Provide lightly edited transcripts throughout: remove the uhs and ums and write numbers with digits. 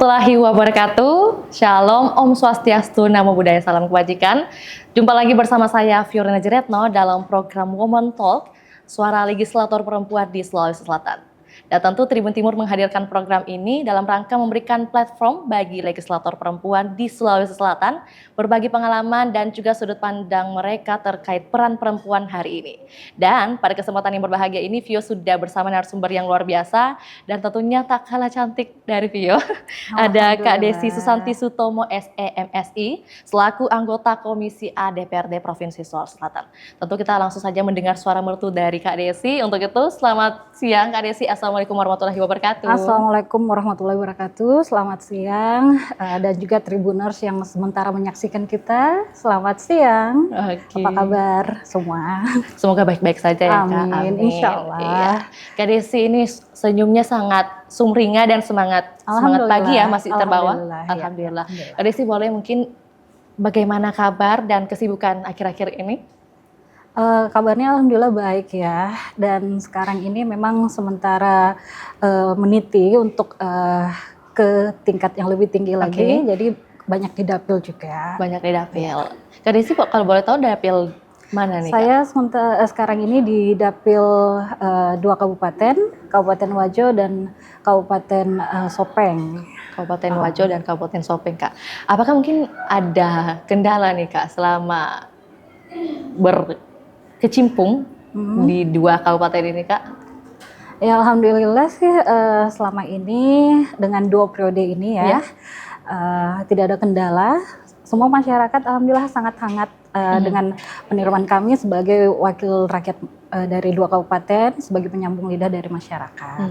warahmatullahi wabarakatuh. Shalom, Om Swastiastu, Namo Buddhaya, Salam Kebajikan. Jumpa lagi bersama saya Fiorina Jeretno dalam program Woman Talk, suara legislator perempuan di Sulawesi Selatan. Dan tentu Tribun Timur menghadirkan program ini dalam rangka memberikan platform bagi legislator perempuan di Sulawesi Selatan, berbagi pengalaman dan juga sudut pandang mereka terkait peran perempuan hari ini. Dan pada kesempatan yang berbahagia ini, Vio sudah bersama narasumber yang luar biasa dan tentunya tak kalah cantik dari Vio. Ada Kak Desi Susanti Sutomo SEMSI selaku anggota Komisi A DPRD Provinsi Sulawesi Selatan. Tentu kita langsung saja mendengar suara mertu dari Kak Desi. Untuk itu, selamat siang Kak Desi. Assalamualaikum warahmatullahi wabarakatuh. Assalamualaikum warahmatullahi wabarakatuh. Selamat siang dan juga Tribuners yang sementara menyaksikan kita. Selamat siang. Oke. Apa kabar semua? Semoga baik-baik saja ya Kak. Amin. Insya Allah. Iya. Kak Desi ini senyumnya sangat sumringah dan semangat pagi ya, masih terbawa. Alhamdulillah. Ya. Kak Desi boleh mungkin bagaimana kabar dan kesibukan akhir-akhir ini? Kabarnya alhamdulillah baik ya, dan sekarang ini memang sementara meniti untuk ke tingkat yang lebih tinggi lagi, jadi banyak di dapil juga. Banyak di dapil. Kak Desi kalau boleh tahu dapil mana nih? Saya sekarang ini di dapil 2 kabupaten, Kabupaten Wajo dan Kabupaten Sopeng. Kabupaten Wajo dan Kabupaten Sopeng, Kak. Apakah mungkin ada kendala nih Kak selama berkecimpung di 2 kabupaten ini Kak? Ya alhamdulillah sih selama ini dengan 2 periode ini ya, tidak ada kendala. Semua masyarakat alhamdulillah sangat hangat dengan penerimaan kami sebagai wakil rakyat dari 2 kabupaten sebagai penyambung lidah dari masyarakat.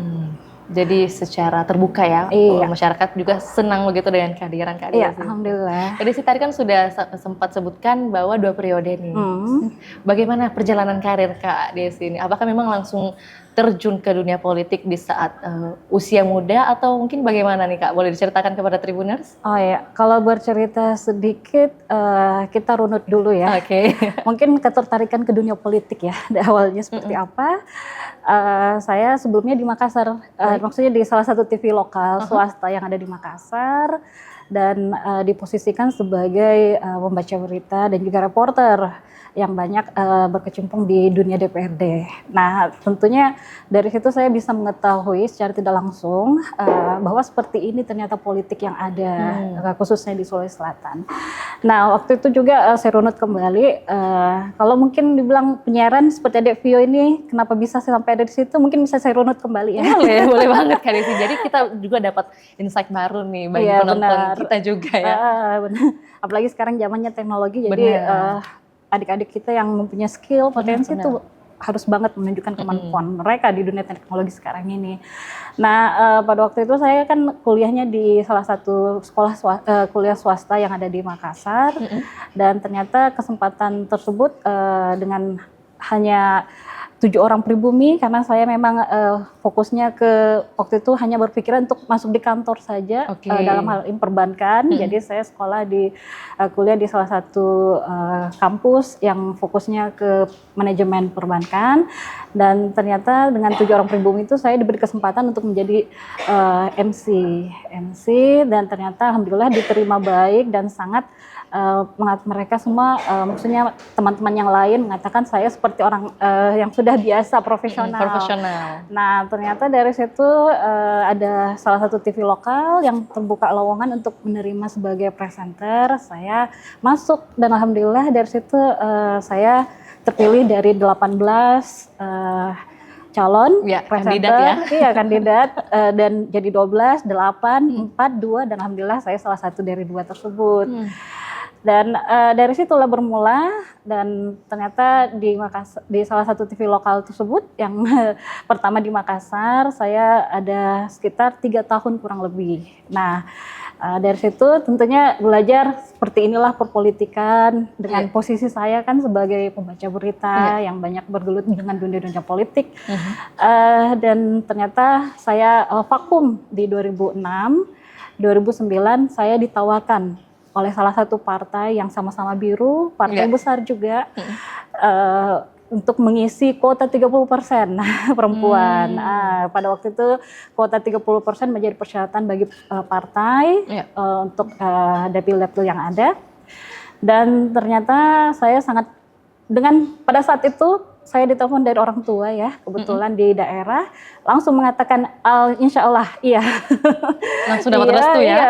Jadi secara terbuka ya, masyarakat juga senang begitu dengan kehadiran Kak Desi. Iya, alhamdulillah. Kak Desi tadi kan sudah sempat sebutkan bahwa 2 periode nih. Bagaimana perjalanan karir Kak Desi ini? Apakah memang langsung terjun ke dunia politik di saat usia muda atau mungkin bagaimana nih Kak? Boleh diceritakan kepada Tribuners? Oh ya, kalau bercerita sedikit kita runut dulu ya. Oke. Mungkin ketertarikan ke dunia politik ya, awalnya seperti apa? Saya sebelumnya di Makassar, maksudnya di salah satu TV lokal swasta yang ada di Makassar, dan diposisikan sebagai pembaca berita dan juga reporter yang banyak berkecimpung di dunia DPRD. Nah, tentunya dari situ saya bisa mengetahui secara tidak langsung bahwa seperti ini ternyata politik yang ada, khususnya di Sulawesi Selatan. Nah, waktu itu juga saya runut kembali, kalau mungkin dibilang penyiaran seperti Adek Vio ini, kenapa bisa sampai ada di situ, mungkin bisa saya runut kembali ya. Boleh banget Kak Desi. Jadi kita juga dapat insight baru nih bagi penonton kita juga ya. Benar. Apalagi sekarang zamannya teknologi, jadi adik-adik kita yang mempunyai skill, potensi itu harus banget menunjukkan kemampuan mereka di dunia teknologi sekarang ini. Nah, pada waktu itu saya kan kuliahnya di salah satu sekolah kuliah swasta yang ada di Makassar, dan ternyata kesempatan tersebut dengan hanya 7 orang pribumi, karena saya memang fokusnya ke waktu itu hanya berpikiran untuk masuk di kantor saja dalam hal perbankan. Jadi saya sekolah di kuliah di salah satu kampus yang fokusnya ke manajemen perbankan, dan ternyata dengan 7 orang pribumi itu saya diberi kesempatan untuk menjadi MC, dan ternyata alhamdulillah diterima baik dan sangat mereka semua, maksudnya teman-teman yang lain mengatakan saya seperti orang yang sudah biasa profesional. Nah, ternyata dari situ ada salah satu TV lokal yang terbuka lowongan untuk menerima sebagai presenter. Saya masuk dan alhamdulillah dari situ saya terpilih dari 18 calon presenter, kandidat, dan jadi 12, 8, 4, 2, dan alhamdulillah saya salah satu dari 2 tersebut. Dan dari situlah bermula, dan ternyata di salah satu TV lokal tersebut yang pertama di Makassar, saya ada sekitar 3 tahun kurang lebih. Nah, dari situ tentunya belajar seperti inilah perpolitikan dengan posisi saya kan sebagai pembaca berita yang banyak bergelut dengan dunia-dunia politik. Dan ternyata saya vakum di 2006, 2009 saya ditawarkan oleh salah satu partai yang sama-sama biru, partai besar juga, untuk mengisi kuota 30% perempuan. Pada waktu itu kuota 30% menjadi persyaratan bagi partai untuk dapil-dapil yang ada. Dan ternyata saya sangat pada saat itu saya ditelepon dari orang tua ya, kebetulan di daerah, langsung mengatakan insya Allah iya. Langsung dapat restu ya? Iya,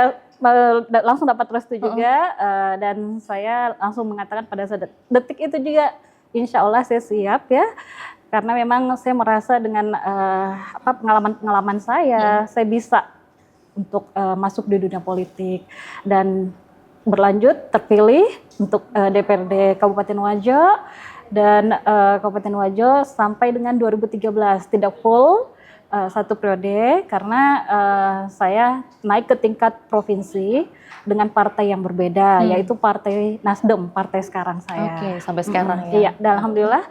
langsung dapat restu juga, dan saya langsung mengatakan pada saat detik itu juga insya Allah saya siap ya, karena memang saya merasa dengan pengalaman-pengalaman saya bisa untuk masuk di dunia politik dan berlanjut terpilih untuk DPRD Kabupaten Wajo. Dan Kabupaten Wajo sampai dengan 2013 tidak full satu periode karena saya naik ke tingkat provinsi dengan partai yang berbeda, yaitu Partai Nasdem, partai sekarang saya. Oke, sampai sekarang ya. Iya, dan alhamdulillah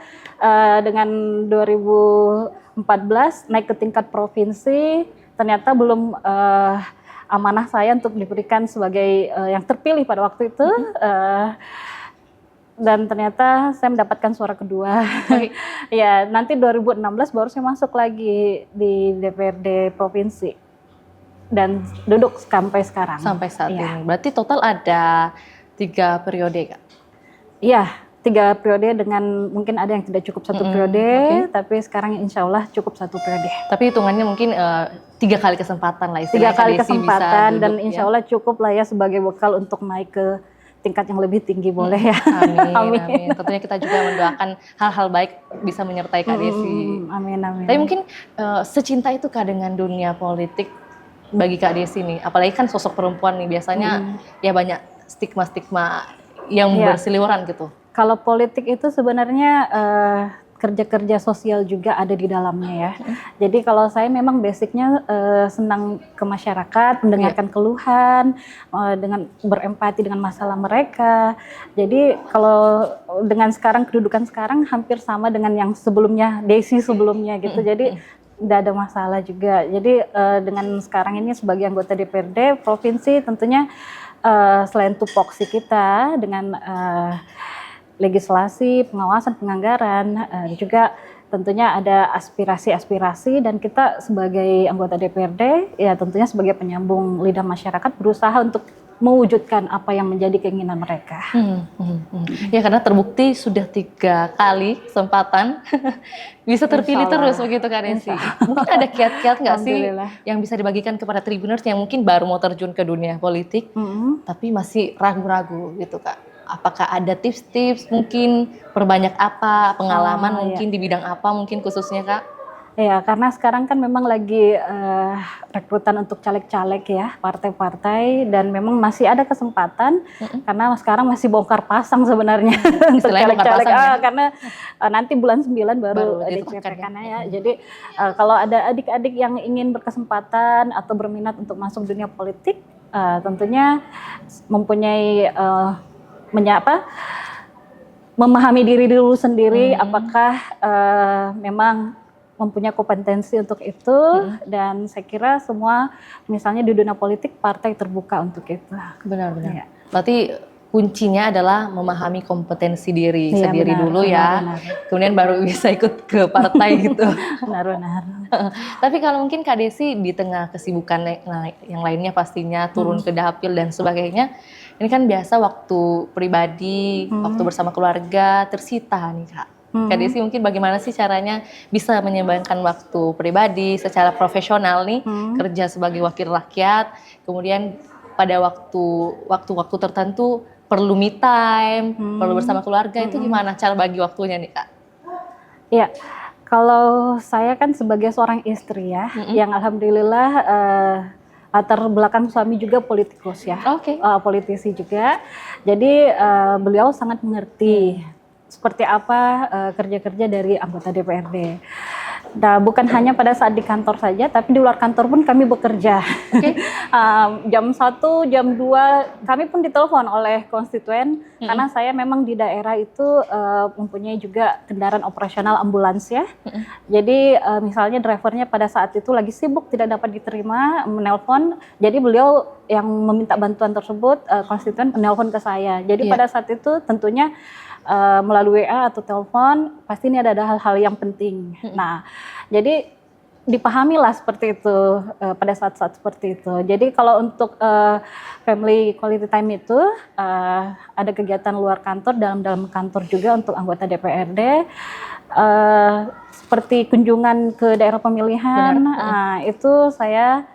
dengan 2014 naik ke tingkat provinsi, ternyata belum amanah saya untuk diberikan sebagai yang terpilih pada waktu itu. Dan ternyata saya mendapatkan suara kedua. Ya, nanti 2016 baru saya masuk lagi di DPRD provinsi dan duduk sampai sekarang. Sampai saat ini. Berarti total ada 3 periode, Kak? Iya, 3 periode dengan mungkin ada yang tidak cukup satu periode, tapi sekarang insya Allah cukup satu periode. Tapi hitungannya mungkin 3 kali kesempatan lah istilahnya. 3 kali kesempatan duduk, dan insya Allah cukup lah ya sebagai bekal untuk naik ke tingkat yang lebih tinggi boleh ya. Amin. Tentunya kita juga mendoakan hal-hal baik bisa menyertai Kak Desi. Amin. Tapi mungkin secinta itu Kak dengan dunia politik bagi Kak Desi nih. Apalagi kan sosok perempuan nih biasanya ya banyak stigma-stigma yang berseliweran gitu. Kalau politik itu sebenarnya kerja-kerja sosial juga ada di dalamnya ya. Jadi kalau saya memang basicnya senang ke masyarakat, mendengarkan keluhan, dengan berempati dengan masalah mereka. Jadi kalau dengan kedudukan sekarang hampir sama dengan yang sebelumnya, Desi sebelumnya gitu. Jadi tidak ada masalah juga. Jadi dengan sekarang ini sebagai anggota DPRD provinsi tentunya selain tupoksi kita dengan legislasi, pengawasan, penganggaran, juga tentunya ada aspirasi-aspirasi dan kita sebagai anggota DPRD ya tentunya sebagai penyambung lidah masyarakat berusaha untuk mewujudkan apa yang menjadi keinginan mereka. Ya karena terbukti sudah 3 kali kesempatan bisa terpilih terus begitu Kak Desi. Mungkin ada kiat-kiat nggak sih yang bisa dibagikan kepada tribuners yang mungkin baru mau terjun ke dunia politik tapi masih ragu-ragu gitu Kak? Apakah ada tips-tips mungkin perbanyak apa, pengalaman mungkin di bidang apa mungkin khususnya Kak? Ya, karena sekarang kan memang lagi rekrutan untuk caleg-caleg ya, partai-partai dan memang masih ada kesempatan karena sekarang masih bongkar pasang sebenarnya untuk caleg-caleg karena nanti bulan 9 baru dicetakannya ya. Jadi kalau ada adik-adik yang ingin berkesempatan atau berminat untuk masuk dunia politik, tentunya mempunyai memahami diri dulu sendiri apakah memang mempunyai kompetensi untuk itu dan saya kira semua misalnya di dunia politik partai terbuka untuk itu. Benar-benar. Ya. Berarti kuncinya adalah memahami kompetensi diri sendiri dulu ya. Benar. Kemudian baru bisa ikut ke partai gitu. Benar-benar. Tapi kalau mungkin Kak Desi di tengah kesibukan yang lainnya pastinya turun ke dapil dan sebagainya. Ini kan biasa waktu pribadi, waktu bersama keluarga tersita nih Kak. Kak Desi mungkin bagaimana sih caranya bisa menyeimbangkan waktu pribadi secara profesional nih, kerja sebagai wakil rakyat, kemudian pada waktu-waktu tertentu perlu me time, perlu bersama keluarga, itu gimana cara bagi waktunya nih Kak? Iya, kalau saya kan sebagai seorang istri ya, yang alhamdulillah latar belakang suami juga politikus ya, politisi juga. Jadi beliau sangat mengerti seperti apa kerja-kerja dari anggota DPRD. Nah, bukan hanya pada saat di kantor saja, tapi di luar kantor pun kami bekerja. Jam 1, jam 2 kami pun ditelepon oleh konstituen karena saya memang di daerah itu mempunyai juga kendaraan operasional ambulans ya. Jadi misalnya drivernya pada saat itu lagi sibuk tidak dapat diterima, menelpon. Jadi beliau yang meminta bantuan tersebut konstituen menelpon ke saya. Jadi pada saat itu tentunya melalui WA atau telepon, pasti ini ada hal-hal yang penting. Nah, jadi dipahamilah seperti itu pada saat-saat seperti itu. Jadi kalau untuk family quality time itu ada kegiatan luar kantor, dalam kantor juga untuk anggota DPRD. Seperti kunjungan ke daerah pemilihan, itu saya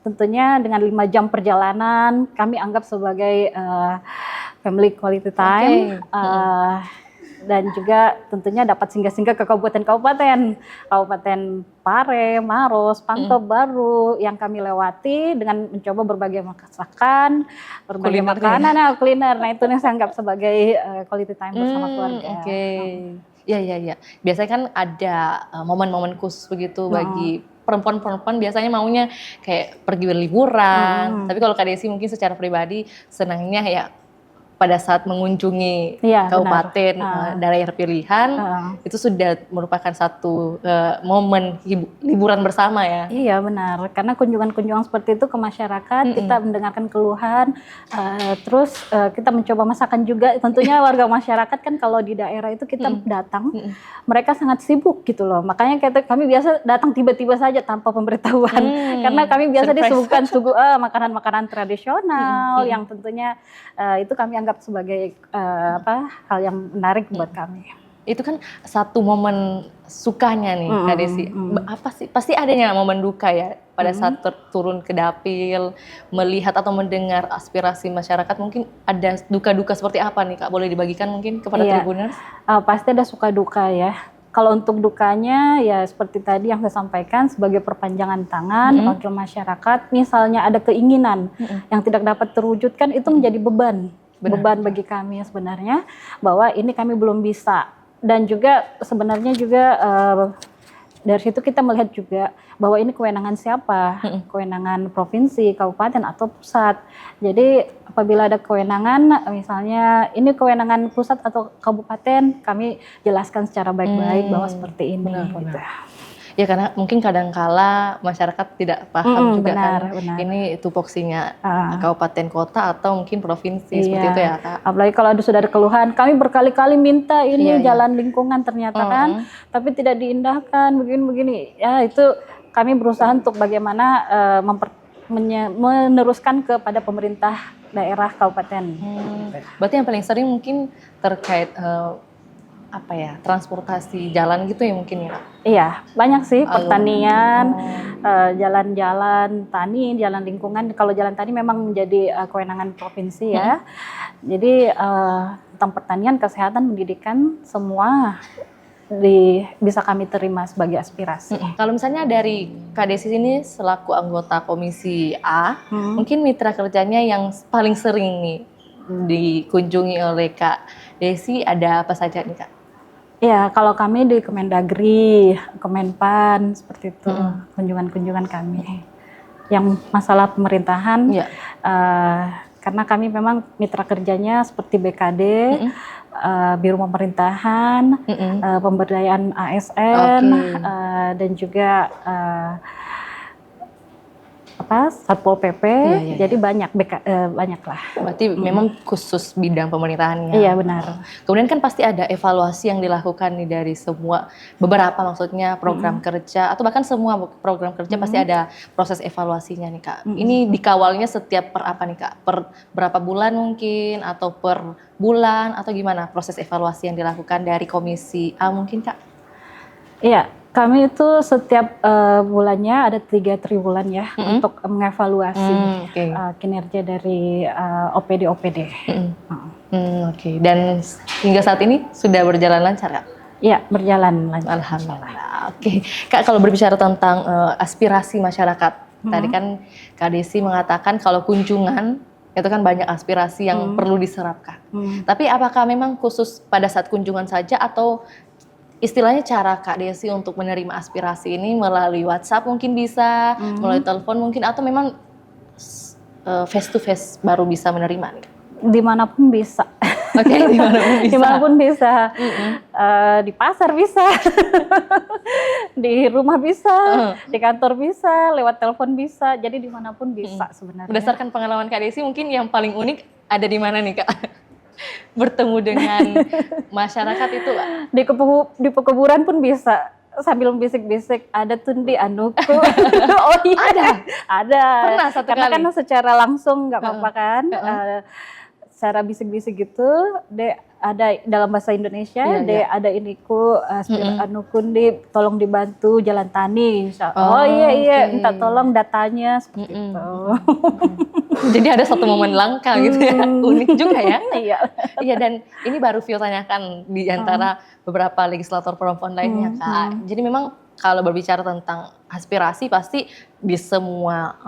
tentunya dengan 5 jam perjalanan kami anggap sebagai family quality time. Dan juga tentunya dapat singgah-singgah ke kabupaten-kabupaten, Kabupaten Pare, Maros, Pangkep Baru yang kami lewati dengan mencoba berbagai masakan, berbagai makanan, kuliner. Nah itu yang saya anggap sebagai quality time bersama keluarga. Iya. Biasanya kan ada momen-momen khusus begitu bagi perempuan-perempuan biasanya maunya kayak pergi berliburan. Tapi kalau Kak Desi mungkin secara pribadi senangnya ya pada saat mengunjungi kabupaten daerah pilihan itu sudah merupakan satu momen liburan bersama ya. Iya benar, karena kunjungan-kunjungan seperti itu ke masyarakat, kita mendengarkan keluhan, terus kita mencoba masakan juga. Tentunya warga masyarakat kan kalau di daerah itu kita datang, mereka sangat sibuk gitu loh. Makanya kami biasa datang tiba-tiba saja tanpa pemberitahuan, karena kami biasa disuguhkan makanan-makanan tradisional yang tentunya itu kami anggap sebagai hal yang menarik buat kami. Itu kan satu momen sukanya nih Kak Desi. Apa sih? Pasti adanya momen duka ya pada saat turun ke dapil, melihat atau mendengar aspirasi masyarakat. Mungkin ada duka-duka seperti apa nih Kak? Boleh dibagikan mungkin kepada Tribuners? Pasti ada suka duka ya. Kalau untuk dukanya ya seperti tadi yang saya sampaikan, sebagai perpanjangan tangan wakil masyarakat, misalnya ada keinginan yang tidak dapat terwujudkan, itu menjadi beban. Beban bagi kami sebenarnya, bahwa ini kami belum bisa. Dan juga sebenarnya juga dari situ kita melihat juga bahwa ini kewenangan siapa, kewenangan provinsi, kabupaten atau pusat. Jadi apabila ada kewenangan, misalnya ini kewenangan pusat atau kabupaten, kami jelaskan secara baik-baik bahwa seperti ini. Gitu. Ya karena mungkin kadangkala masyarakat tidak paham juga benar. Ini tupoksinya kabupaten kota atau mungkin provinsi seperti itu ya Kak. Apalagi kalau sudah ada keluhan, kami berkali-kali minta ini jalan lingkungan ternyata kan, tapi tidak diindahkan begini-begini. Ya itu kami berusaha untuk bagaimana meneruskan kepada pemerintah daerah kabupaten. Berarti yang paling sering mungkin terkait transportasi jalan gitu ya mungkin ya? Iya, banyak sih, pertanian, jalan-jalan tani, jalan lingkungan. Kalau jalan tani memang menjadi kewenangan provinsi ya. Jadi tentang pertanian, kesehatan, pendidikan, semua bisa kami terima sebagai aspirasi. Kalau misalnya dari Kak Desi ini selaku anggota Komisi A, mungkin mitra kerjanya yang paling sering nih dikunjungi oleh Kak Desi ada apa saja nih Kak? Ya, kalau kami di Kemendagri, Kemenpan, seperti itu kunjungan-kunjungan kami. Yang masalah pemerintahan, karena kami memang mitra kerjanya seperti BKD, Biro Pemerintahan, Pemberdayaan ASN, dan juga Satpol PP, jadi banyak lah. Berarti memang khusus bidang pemerintahannya. Iya benar. Kemudian kan pasti ada evaluasi yang dilakukan nih dari beberapa maksudnya program kerja atau bahkan semua program kerja pasti ada proses evaluasinya nih Kak. Ini dikawalnya setiap per apa nih Kak? Per berapa bulan mungkin atau per bulan atau gimana proses evaluasi yang dilakukan dari Komisi A mungkin Kak? Iya. Kami itu setiap bulannya ada 3 triwulan ya untuk mengevaluasi kinerja dari OPD-OPD. Dan hingga saat ini sudah berjalan lancar Kak? Iya, berjalan lancar. Alhamdulillah. Kak, kalau berbicara tentang aspirasi masyarakat, tadi kan Kak Desi mengatakan kalau kunjungan itu kan banyak aspirasi yang perlu diserapkan. Tapi apakah memang khusus pada saat kunjungan saja atau istilahnya cara Kak Desi untuk menerima aspirasi ini melalui WhatsApp mungkin bisa, melalui telepon mungkin, atau memang face to face baru bisa menerima nih? Dimanapun bisa. Dimanapun bisa. Di pasar bisa, di rumah bisa, di kantor bisa, lewat telepon bisa. Jadi dimanapun bisa sebenarnya. Berdasarkan pengalaman Kak Desi mungkin yang paling unik ada di mana nih Kak? bertemu dengan masyarakat itu? Di pekuburan pun bisa sambil bisik-bisik, ada tundi anuku. Oh iya, ada. Pernah satu Karena kali? kan secara langsung nggak apa-apa kan. Secara bisik-bisik gitu, ada dalam bahasa Indonesia, Iya. ada iniku, anuku tolong dibantu jalan tani. Oh iya, Oke. minta tolong datanya seperti itu. Jadi ada satu momen langka gitu ya, unik juga ya. Iya. Iya, dan ini baru Vio tanyakan di antara beberapa legislator perempuan lainnya Kak. Jadi memang kalau berbicara tentang aspirasi pasti di semua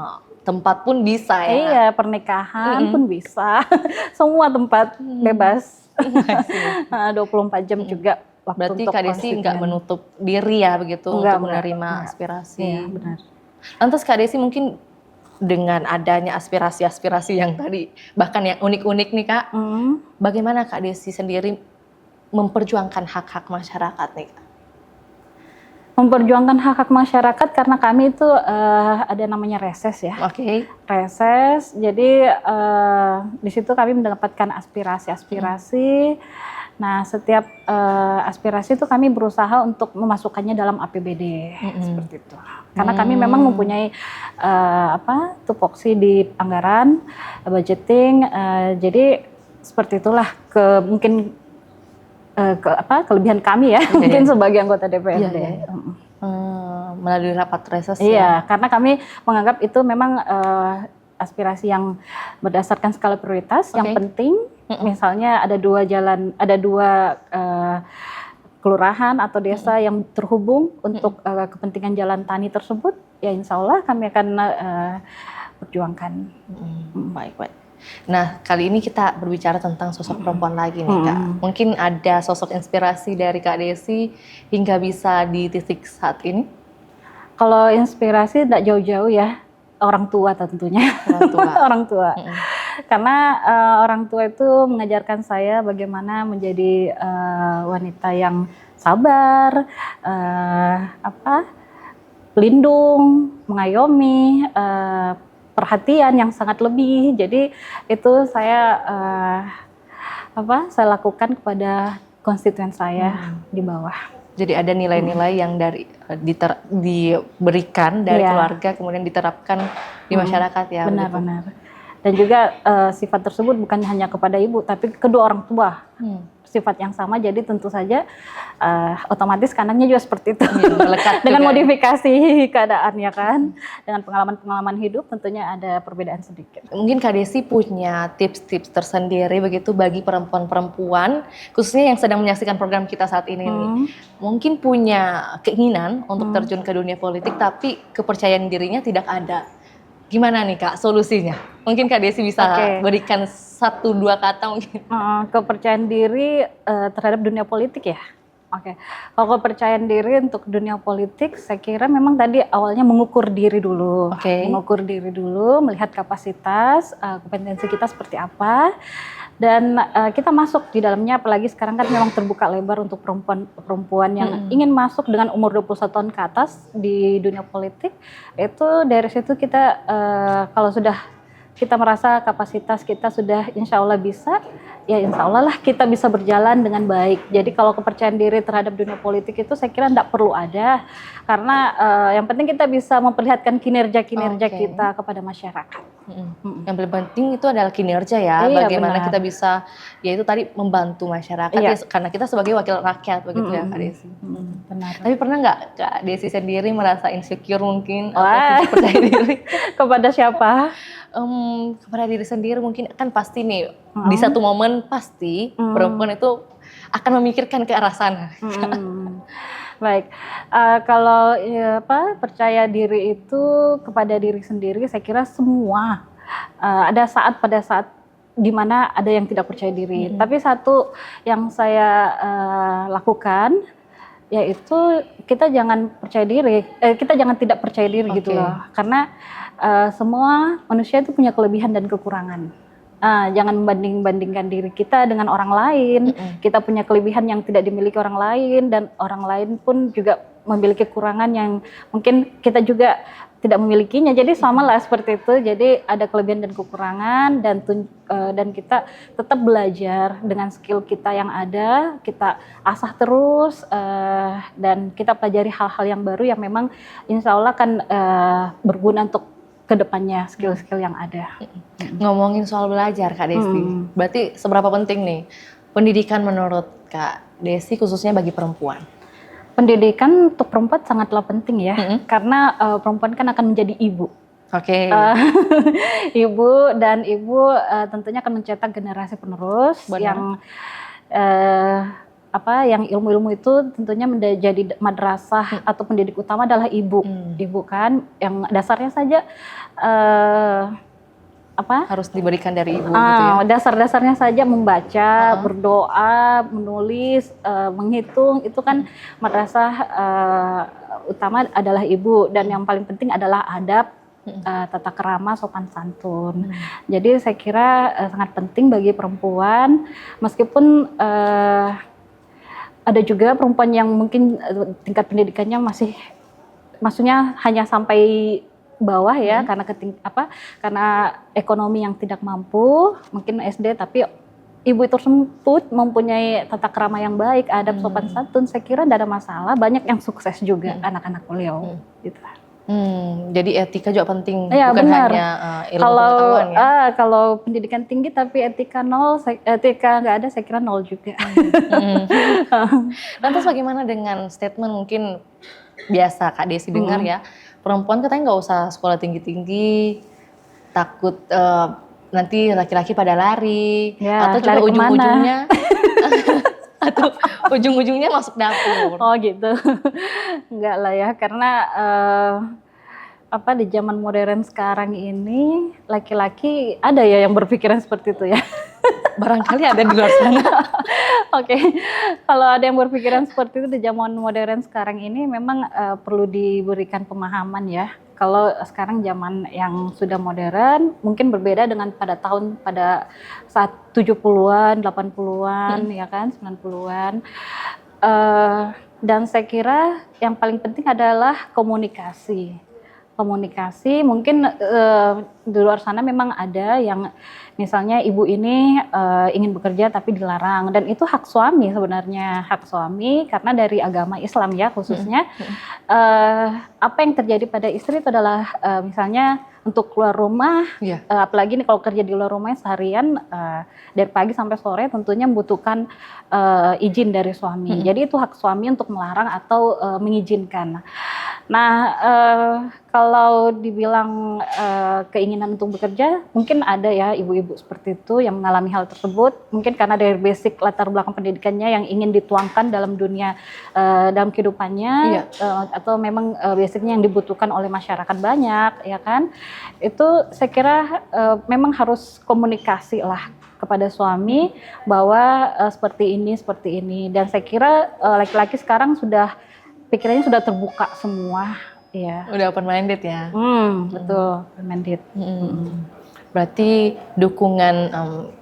tempat pun bisa ya. Iya, pernikahan pun bisa. Semua tempat bebas. 24 jam juga waktu Berarti untuk Kak Desi nggak konstituen. menutup diri ya begitu Enggak, untuk menerima enggak. aspirasi. Iya, benar. Lantas Kak Desi mungkin dengan adanya aspirasi-aspirasi yang tadi bahkan yang unik-unik nih Kak, bagaimana Kak Desi sendiri memperjuangkan hak-hak masyarakat nih Kak? Memperjuangkan hak-hak masyarakat karena kami itu ada namanya reses ya. Oke. Reses, jadi di situ kami mendapatkan aspirasi-aspirasi. Nah, setiap aspirasi itu kami berusaha untuk memasukkannya dalam APBD seperti itu. Karena kami memang mempunyai tupoksi di anggaran, budgeting. Jadi seperti itulah mungkin kelebihan kami ya, mungkin sebagai anggota DPRD. Melalui rapat reses Iya, karena kami menganggap itu memang aspirasi yang berdasarkan skala prioritas yang penting. Misalnya ada dua kelurahan atau desa yang terhubung untuk kepentingan jalan tani tersebut, ya insya Allah kami akan perjuangkan. Baik. Nah, kali ini kita berbicara tentang sosok perempuan lagi nih Kak. Mungkin ada sosok inspirasi dari Kak Desi hingga bisa di titik saat ini? Kalau inspirasi tidak jauh-jauh ya, orang tua tentunya. Orang tua. Karena orang tua itu mengajarkan saya bagaimana menjadi wanita yang sabar, pelindung, mengayomi, perhatian yang sangat lebih. Jadi itu saya lakukan kepada konstituen saya di bawah. Jadi ada nilai-nilai yang diberikan dari keluarga kemudian diterapkan di masyarakat ya. Benar-benar. Dan juga sifat tersebut bukan hanya kepada ibu, tapi kedua orang tua. Sifat yang sama, jadi tentu saja otomatis kanannya juga seperti itu. Dengan modifikasi keadaan ya kan. Dengan pengalaman-pengalaman hidup tentunya ada perbedaan sedikit. Mungkin Kak Desi punya tips-tips tersendiri begitu bagi perempuan-perempuan, khususnya yang sedang menyaksikan program kita saat ini nih. Mungkin punya keinginan untuk terjun ke dunia politik, tapi kepercayaan dirinya tidak ada. Gimana nih Kak solusinya? Mungkin Kak Desi bisa berikan 1-2 kata mungkin. Kepercayaan diri terhadap dunia politik ya? Oke. Kalau kepercayaan diri untuk dunia politik, saya kira memang tadi awalnya mengukur diri dulu. Mengukur diri dulu, melihat kapasitas, kompetensi kita seperti apa. Dan kita masuk di dalamnya, apalagi sekarang kan memang terbuka lebar untuk perempuan yang ingin masuk dengan umur 21 tahun ke atas di dunia politik. Itu dari situ kita kalau sudah kita merasa kapasitas kita sudah insya Allah bisa, ya insya Allah lah kita bisa berjalan dengan baik. Jadi kalau kepercayaan diri terhadap dunia politik itu saya kira tidak perlu ada. Karena yang penting kita bisa memperlihatkan kinerja-kinerja kita kepada masyarakat. Yang paling penting itu adalah kinerja ya, bagaimana kita bisa, ya itu tadi membantu masyarakat ya, karena kita sebagai wakil rakyat begitu ya Kak Desi. Benar. Tapi pernah nggak Kak Desi sendiri merasa insecure mungkin atau tidak percaya diri? Kepada siapa? Kepada diri sendiri mungkin kan pasti nih di satu momen pasti perempuan itu akan memikirkan ke arah sana. Baik, kalau percaya diri itu kepada diri sendiri, saya kira semua ada pada saat di mana ada yang tidak percaya diri. Tapi satu yang saya lakukan yaitu kita jangan percaya diri, kita jangan tidak percaya diri gitu loh, karena semua manusia itu punya kelebihan dan kekurangan. Jangan membanding-bandingkan diri kita dengan orang lain. Kita punya kelebihan yang tidak dimiliki orang lain, dan orang lain pun juga memiliki kekurangan yang mungkin kita juga tidak memilikinya. Jadi sama lah seperti itu. Jadi ada kelebihan dan kekurangan dan kita tetap belajar dengan skill kita yang ada, kita asah terus dan kita pelajari hal-hal yang baru yang memang insya Allah kan berguna untuk kedepannya skill-skill yang ada. Ngomongin soal belajar Kak Desi, berarti seberapa penting nih pendidikan menurut Kak Desi khususnya bagi perempuan? Pendidikan untuk perempuan sangatlah penting ya, karena perempuan kan akan menjadi ibu. Oke. Ibu dan ibu tentunya akan mencetak generasi penerus. Benar. Yang ilmu-ilmu itu tentunya menjadi madrasah atau pendidik utama adalah ibu. Ibu kan yang dasarnya saja harus diberikan dari ibu gitu ya. Dasar-dasarnya saja membaca, berdoa, menulis, menghitung, itu kan madrasah utama adalah ibu, dan yang paling penting adalah adab, tata krama, sopan santun. Jadi saya kira sangat penting bagi perempuan, meskipun ada juga perempuan yang mungkin tingkat pendidikannya maksudnya hanya sampai bawah ya, karena ekonomi yang tidak mampu, mungkin SD, tapi ibu itu tersebut mempunyai tata krama yang baik, adab, sopan santun, saya kira tidak ada masalah, banyak yang sukses juga anak-anak beliau gitu. Jadi etika juga penting, ya, bukan benar. hanya ilmu pengetahuan ya. Kalau pendidikan tinggi tapi etika nol, etika nggak ada, saya kira nol juga. Lantas bagaimana dengan statement mungkin biasa Kak Desi dengar ya, perempuan katanya nggak usah sekolah tinggi-tinggi, takut nanti laki-laki pada lari, ya, atau juga ujung-ujungnya masuk dapur. Oh gitu, enggak lah ya, karena di zaman modern sekarang ini laki-laki ada ya yang berpikiran seperti itu ya. Barangkali ada di luar sana. Oke. Kalau ada yang berpikiran seperti itu di zaman modern sekarang ini memang perlu diberikan pemahaman ya. Kalau sekarang zaman yang sudah modern mungkin berbeda dengan pada saat 70-an, 80-an ya kan, 90-an. Dan saya kira yang paling penting adalah komunikasi. Komunikasi mungkin di luar sana memang ada yang misalnya ibu ini ingin bekerja tapi dilarang, dan itu hak suami sebenarnya, hak suami karena dari agama Islam ya khususnya. Apa yang terjadi pada istri itu adalah misalnya untuk keluar rumah, apalagi nih kalau kerja di luar rumah seharian dari pagi sampai sore tentunya membutuhkan izin dari suami. Jadi itu hak suami untuk melarang atau mengizinkan. Nah, kalau dibilang keinginan untuk bekerja, mungkin ada ya ibu-ibu seperti itu yang mengalami hal tersebut. Mungkin karena dari basic latar belakang pendidikannya yang ingin dituangkan dalam dunia, dalam kehidupannya, atau memang basicnya yang dibutuhkan oleh masyarakat banyak, ya kan? Itu saya kira memang harus komunikasi lah kepada suami bahwa seperti ini. Dan saya kira laki-laki sekarang pikirannya sudah terbuka semua, ya. Udah open minded ya. Betul, open minded. Berarti dukungan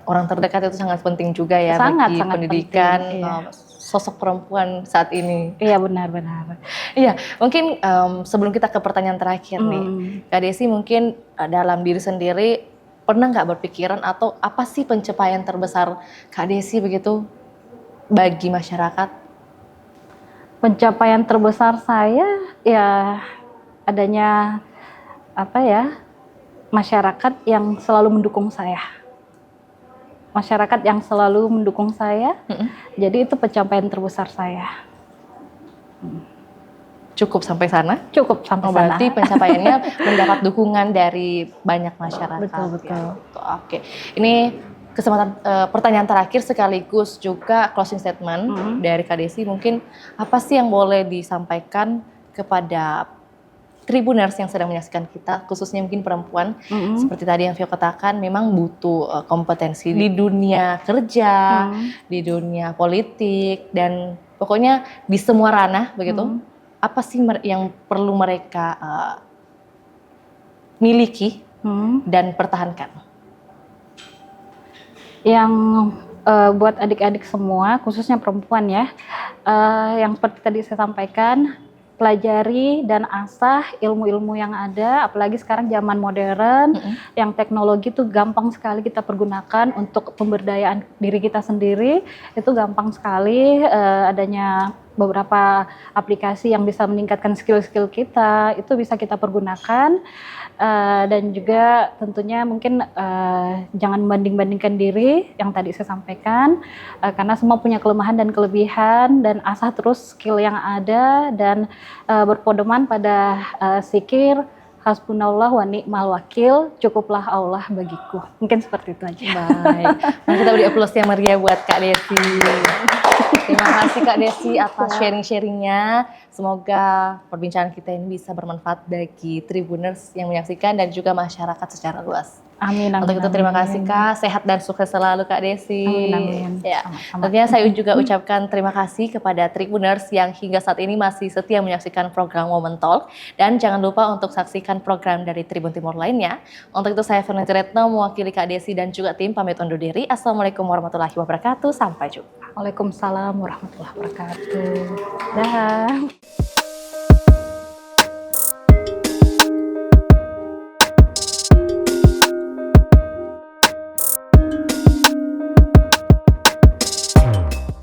orang terdekat itu sangat penting juga ya bagi pendidikan sosok perempuan saat ini. Iya, benar-benar. Iya, mungkin sebelum kita ke pertanyaan terakhir nih, Kak Desi mungkin dalam diri sendiri pernah nggak berpikiran atau apa sih pencapaian terbesar Kak Desi begitu bagi masyarakat? Pencapaian terbesar saya ya adanya masyarakat yang selalu mendukung saya. Masyarakat yang selalu mendukung saya. Jadi itu pencapaian terbesar saya. Cukup sampai sana? Cukup sampai sana. Berarti pencapaiannya mendapat dukungan dari banyak masyarakat. Betul. Ya. Oke. Ini kesempatan pertanyaan terakhir sekaligus juga closing statement dari Kak Desi. Mungkin apa sih yang boleh disampaikan kepada Tribuners yang sedang menyaksikan kita, khususnya mungkin perempuan, seperti tadi yang Vio katakan, memang butuh kompetensi di dunia kerja, di dunia politik, dan pokoknya di semua ranah begitu. Apa sih yang perlu mereka miliki dan pertahankan? Yang buat adik-adik semua, khususnya perempuan ya, yang seperti tadi saya sampaikan, pelajari dan asah ilmu-ilmu yang ada, apalagi sekarang zaman modern yang teknologi tuh gampang sekali kita pergunakan untuk pemberdayaan diri kita sendiri. Itu gampang sekali, adanya beberapa aplikasi yang bisa meningkatkan skill-skill kita, itu bisa kita pergunakan. Dan juga tentunya mungkin jangan membanding-bandingkan diri yang tadi saya sampaikan, karena semua punya kelemahan dan kelebihan, dan asah terus skill yang ada, dan berpedoman pada zikir hasbunallah wa ni'mal wakil, cukuplah Allah bagiku. Mungkin seperti itu aja. Baik, nah, kita beri aplaus yang meriah buat Kak Desi. Terima kasih Kak Desi atas sharing-sharingnya. Semoga perbincangan kita ini bisa bermanfaat bagi Tribuners yang menyaksikan dan juga masyarakat secara luas. Amin, amin. Untuk itu terima kasih Kak, sehat dan sukses selalu Kak Desi. Amin, amin. Ya, tentunya saya juga ucapkan terima kasih kepada Tribuners yang hingga saat ini masih setia menyaksikan program Women Talk. Dan jangan lupa untuk saksikan program dari Tribun Timur lainnya. Untuk itu saya Fiorina Retno mewakili Kak Desi dan juga tim pamit undur diri. Assalamualaikum warahmatullahi wabarakatuh. Sampai jumpa. Waalaikumsalam warahmatullahi wabarakatuh. Dah.